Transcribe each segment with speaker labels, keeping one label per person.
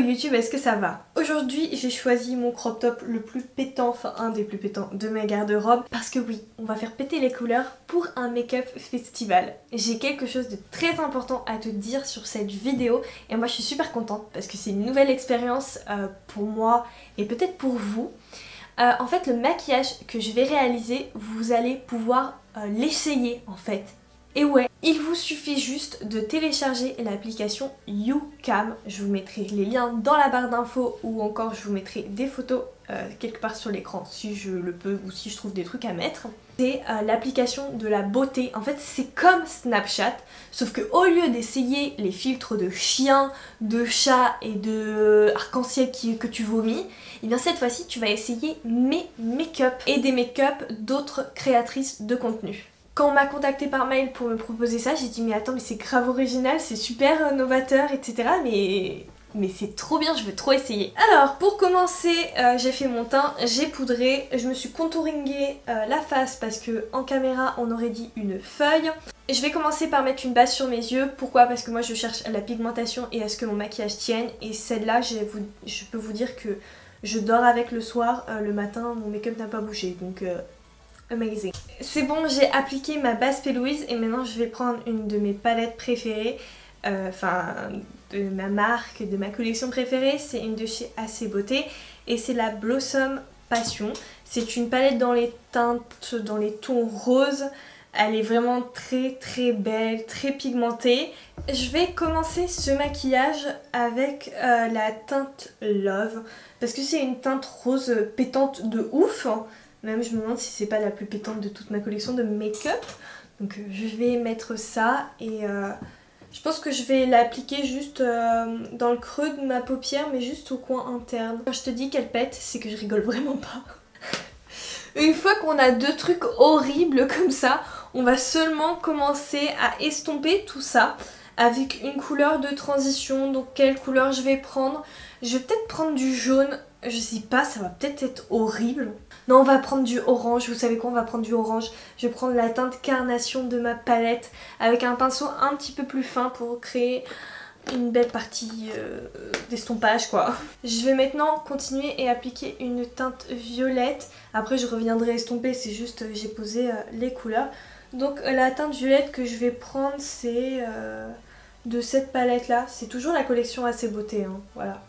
Speaker 1: YouTube, est-ce que ça va? Aujourd'hui j'ai choisi mon crop top le plus pétant, enfin un des plus pétants de ma garde-robe. Parce que oui, on va faire péter les couleurs pour un make-up festival. J'ai quelque chose de très important à te dire sur cette vidéo. Et moi je suis super contente parce que c'est une nouvelle expérience pour moi et peut-être pour vous. En fait le maquillage que je vais réaliser, vous allez pouvoir l'essayer en fait. Et ouais, il vous suffit juste de télécharger l'application YouCam. Je vous mettrai les liens dans la barre d'infos ou encore je vous mettrai des photos quelque part sur l'écran si je le peux ou si je trouve des trucs à mettre. C'est l'application de la beauté. En fait c'est comme Snapchat, sauf que au lieu d'essayer les filtres de chien, de chat et de arc-en-ciel que tu vomis, et bien cette fois-ci tu vas essayer mes make-up et des make-up d'autres créatrices de contenu. Quand on m'a contacté par mail pour me proposer ça, j'ai dit mais attends mais c'est grave original, c'est super novateur etc. Mais c'est trop bien, je veux trop essayer. Alors pour commencer, j'ai fait mon teint, j'ai poudré, je me suis contouringé la face parce que en caméra on aurait dit une feuille. Je vais commencer par mettre une base sur mes yeux. Pourquoi? Parce que moi je cherche la pigmentation et à ce que mon maquillage tienne. Et celle-là, je peux vous dire que je dors avec le soir, le matin mon make-up n'a pas bougé donc... amazing. C'est bon, j'ai appliqué ma base P. Louise et maintenant je vais prendre une de mes palettes préférées, enfin de ma marque, de ma collection préférée, c'est une de chez AC Beauté et c'est la Blossom Passion. C'est une palette dans les teintes, dans les tons roses, elle est vraiment très très belle, très pigmentée. Je vais commencer ce maquillage avec la teinte Love parce que c'est une teinte rose pétante de ouf. Même je me demande si c'est pas la plus pétante de toute ma collection de make-up. Donc je vais mettre ça et je pense que je vais l'appliquer juste dans le creux de ma paupière mais juste au coin interne. Quand je te dis qu'elle pète, c'est que je rigole vraiment pas. Une fois qu'on a deux trucs horribles comme ça, on va seulement commencer à estomper tout ça avec une couleur de transition. Donc quelle couleur je vais prendre? Je vais peut-être prendre du jaune. Je sais pas, ça va peut-être être horrible. Non, on va prendre du orange. Vous savez quoi? On va prendre du orange. Je vais prendre la teinte carnation de ma palette avec un pinceau un petit peu plus fin pour créer une belle partie d'estompage quoi. Je vais maintenant continuer et appliquer une teinte violette. Après je reviendrai estomper, c'est juste j'ai posé les couleurs. Donc la teinte violette que je vais prendre c'est de cette palette là. C'est toujours la collection AC Beauté hein, voilà.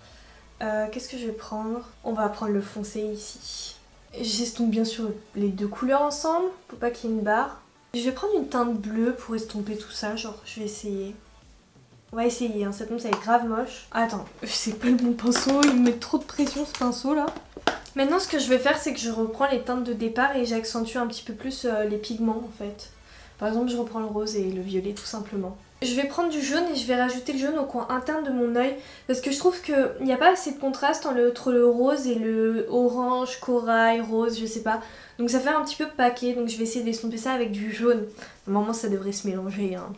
Speaker 1: Qu'est-ce que je vais prendre? On va prendre le foncé ici. J'estompe bien sûr les deux couleurs ensemble, pour pas qu'il y ait une barre. Je vais prendre une teinte bleue pour estomper tout ça, genre je vais essayer. On va essayer, hein. Cette tombe ça est grave moche. Attends, c'est pas le bon pinceau, il me met trop de pression ce pinceau là. Maintenant ce que je vais faire c'est que je reprends les teintes de départ et j'accentue un petit peu plus les pigments en fait. Par exemple je reprends le rose et le violet tout simplement. Je vais prendre du jaune et je vais rajouter le jaune au coin interne de mon œil parce que je trouve qu'il n'y a pas assez de contraste entre le rose et le orange, corail, rose, je sais pas. Donc ça fait un petit peu paquet, donc je vais essayer d'estomper ça avec du jaune. Normalement ça devrait se mélanger hein.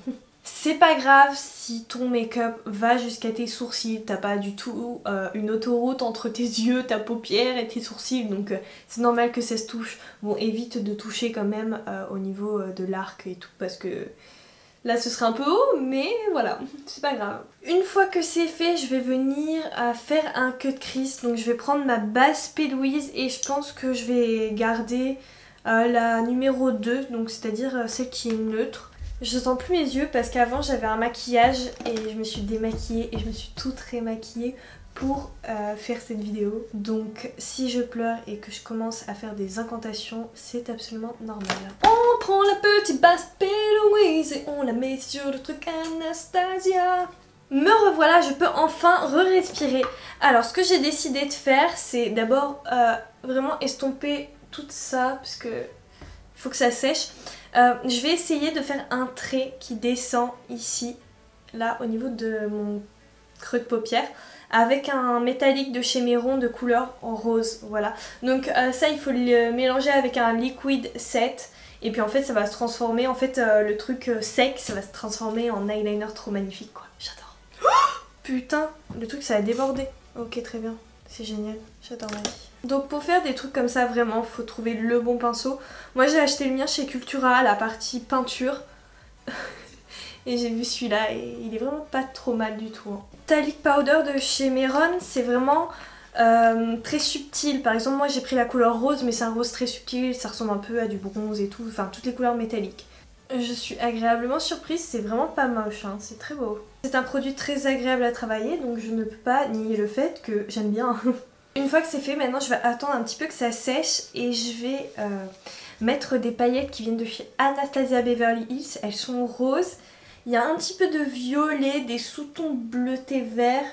Speaker 1: C'est pas grave si ton make-up va jusqu'à tes sourcils, t'as pas du tout une autoroute entre tes yeux, ta paupière et tes sourcils, donc c'est normal que ça se touche. Bon, évite de toucher quand même au niveau de l'arc et tout parce que... là ce serait un peu haut mais voilà, c'est pas grave. Une fois que c'est fait, je vais venir faire un cut crease. Donc je vais prendre ma base P. Louise et je pense que je vais garder la numéro 2, donc c'est-à-dire celle qui est neutre. Je sens plus mes yeux parce qu'avant j'avais un maquillage et je me suis démaquillée et je me suis toute rémaquillée pour faire cette vidéo. Donc si je pleure et que je commence à faire des incantations, c'est absolument normal. On prend la petite base P. Louise et on la met sur le truc Anastasia. Me revoilà, je peux enfin re-respirer. Alors ce que j'ai décidé de faire, c'est d'abord vraiment estomper tout ça parce que il faut que ça sèche. Je vais essayer de faire un trait qui descend ici, là au niveau de mon creux de paupière, avec un métallique de chez Mehron de couleur en rose, voilà. Donc ça il faut le mélanger avec un liquid set et puis en fait ça va se transformer, en fait le truc sec ça va se transformer en eyeliner trop magnifique quoi, j'adore. Oh putain, le truc ça a débordé. Ok très bien, c'est génial, j'adore ma vie. Donc pour faire des trucs comme ça vraiment faut trouver le bon pinceau. Moi j'ai acheté le mien chez Cultura, la partie peinture. et j'ai vu celui-là et il est vraiment pas trop mal du tout. Metallic Powder de chez Meron, c'est vraiment très subtil. Par exemple, moi j'ai pris la couleur rose, mais c'est un rose très subtil, ça ressemble un peu à du bronze et tout, enfin toutes les couleurs métalliques. Je suis agréablement surprise, c'est vraiment pas moche, hein, c'est très beau. C'est un produit très agréable à travailler, donc je ne peux pas nier le fait que j'aime bien. Une fois que c'est fait, maintenant je vais attendre un petit peu que ça sèche et je vais mettre des paillettes qui viennent de chez Anastasia Beverly Hills. Elles sont roses, il y a un petit peu de violet, des sous-tons bleutés verts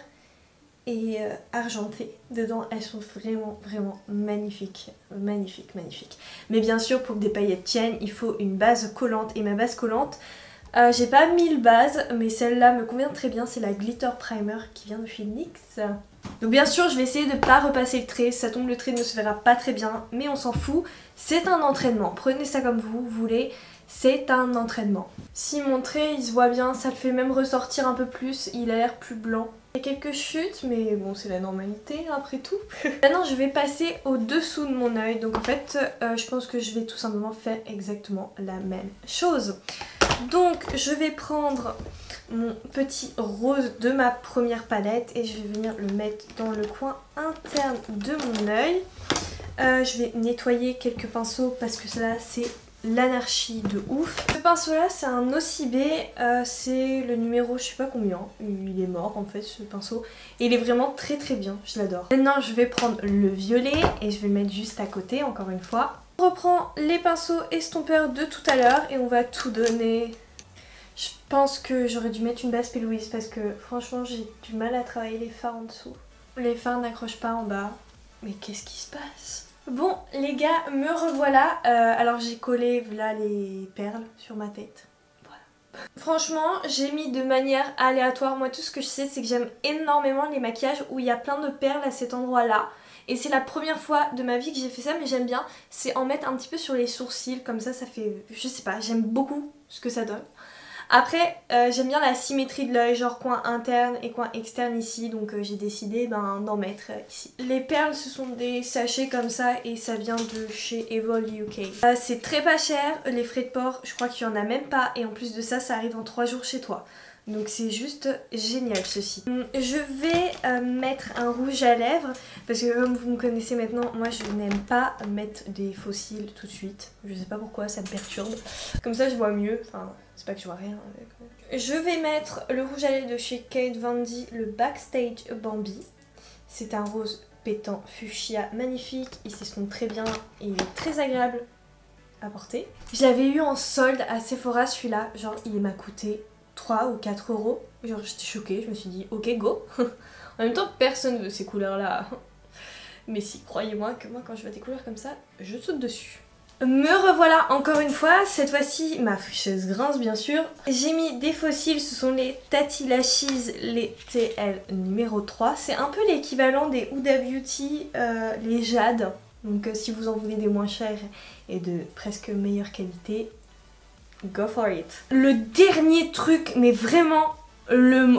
Speaker 1: et argentés dedans. Elles sont vraiment magnifiques, magnifiques. Mais bien sûr, pour que des paillettes tiennent, il faut une base collante. Et ma base collante, j'ai pas 1000 bases, mais celle-là me convient très bien. C'est la Glitter Primer qui vient de chez NYX. Donc bien sûr, je vais essayer de pas repasser le trait. Si ça tombe, le trait ne se verra pas très bien, mais on s'en fout. C'est un entraînement. Prenez ça comme vous voulez. C'est un entraînement. Si mon trait il se voit bien, ça le fait même ressortir un peu plus. Il a l'air plus blanc. Il y a quelques chutes, mais bon, c'est la normalité après tout. Maintenant, je vais passer au dessous de mon œil. Donc en fait, je pense que je vais tout simplement faire exactement la même chose. Donc je vais prendre mon petit rose de ma première palette et je vais venir le mettre dans le coin interne de mon œil. Je vais nettoyer quelques pinceaux parce que ça c'est l'anarchie de ouf. Ce pinceau là c'est un OCB, c'est le numéro je sais pas combien, il est mort en fait ce pinceau et il est vraiment très bien, je l'adore. Maintenant je vais prendre le violet et je vais le mettre juste à côté encore une fois. On reprend les pinceaux estompeurs de tout à l'heure et on va tout donner. Je pense que j'aurais dû mettre une base P. Louise parce que franchement j'ai du mal à travailler les fards en dessous. Les fards n'accrochent pas en bas. Mais qu'est-ce qui se passe? Bon les gars, me revoilà. Alors j'ai collé là les perles sur ma tête. Voilà. Franchement j'ai mis de manière aléatoire. Moi tout ce que je sais c'est que j'aime énormément les maquillages où il y a plein de perles à cet endroit là. Et c'est la première fois de ma vie que j'ai fait ça, mais j'aime bien. C'est en mettre un petit peu sur les sourcils, comme ça fait... Je sais pas, j'aime beaucoup ce que ça donne. Après, j'aime bien la symétrie de l'œil, genre coin interne et coin externe ici, donc j'ai décidé d'en mettre ici. Les perles, ce sont des sachets comme ça et ça vient de chez Evol UK. C'est très pas cher, les frais de port, je crois qu'il y en a même pas, et en plus de ça, ça arrive en 3 jours chez toi. Donc c'est juste génial ceci. Je vais mettre un rouge à lèvres parce que comme vous me connaissez maintenant, moi je n'aime pas mettre des faux cils tout de suite. Je sais pas pourquoi, ça me perturbe. Comme ça je vois mieux, enfin c'est pas que je vois rien avec. Je vais mettre le rouge à lèvres de chez Kate Von D, le Backstage Bambi. C'est un rose pétant fuchsia magnifique, il s'estompe très bien et il est très agréable à porter. Je l'avais eu en solde à Sephora celui-là, genre il m'a coûté 3 ou 4 euros. Genre j'étais choquée, je me suis dit ok go. En même temps personne veut ces couleurs là. Mais si, croyez-moi que moi quand je vois des couleurs comme ça, je saute dessus. Me revoilà encore une fois, cette fois-ci ma ficheuse grince bien sûr. J'ai mis des fossiles, ce sont les Tati Lashes, les TL numéro 3. C'est un peu l'équivalent des Huda Beauty, les Jade. Donc si vous en voulez des moins chers et de presque meilleure qualité, go for it. Le dernier truc, mais vraiment,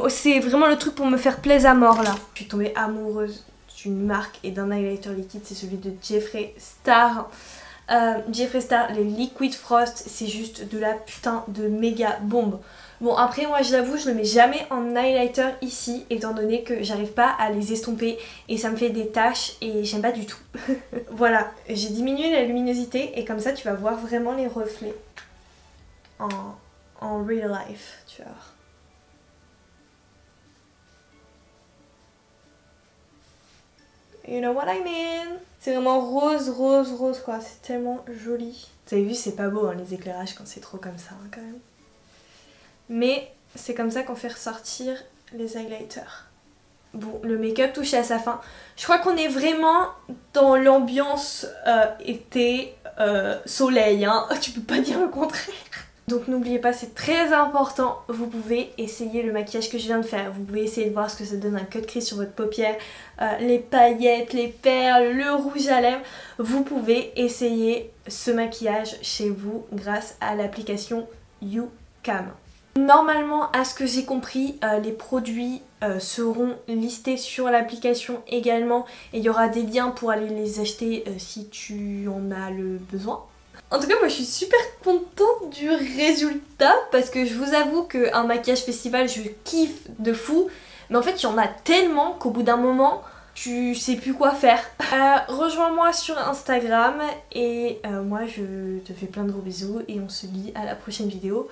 Speaker 1: c'est vraiment le truc pour me faire plaisir à mort là. Je suis tombée amoureuse d'une marque et d'un highlighter liquide, c'est celui de Jeffree Star. Jeffree Star, les Liquid Frost, c'est juste de la putain de méga bombe. Bon après moi je l'avoue je ne mets jamais en highlighter ici étant donné que j'arrive pas à les estomper et ça me fait des taches et j'aime pas du tout. Voilà, j'ai diminué la luminosité et comme ça tu vas voir vraiment les reflets en real life, tu vois. You know what I mean? C'est vraiment rose quoi, c'est tellement joli. Vous avez vu c'est pas beau hein, les éclairages quand c'est trop comme ça hein, quand même. Mais c'est comme ça qu'on fait ressortir les highlighters. Bon, le make-up touche à sa fin. Je crois qu'on est vraiment dans l'ambiance été, soleil, hein. Tu peux pas dire le contraire. Donc n'oubliez pas, c'est très important, vous pouvez essayer le maquillage que je viens de faire. Vous pouvez essayer de voir ce que ça donne un cut crease sur votre paupière, les paillettes, les perles, le rouge à lèvres. Vous pouvez essayer ce maquillage chez vous grâce à l'application YouCam. Normalement, à ce que j'ai compris, les produits seront listés sur l'application également et il y aura des liens pour aller les acheter si tu en as le besoin. En tout cas, moi je suis super contente du résultat parce que je vous avoue qu'un maquillage festival, je kiffe de fou. Mais en fait, il y en a tellement qu'au bout d'un moment, tu sais plus quoi faire. Rejoins-moi sur Instagram et moi je te fais plein de gros bisous et on se dit à la prochaine vidéo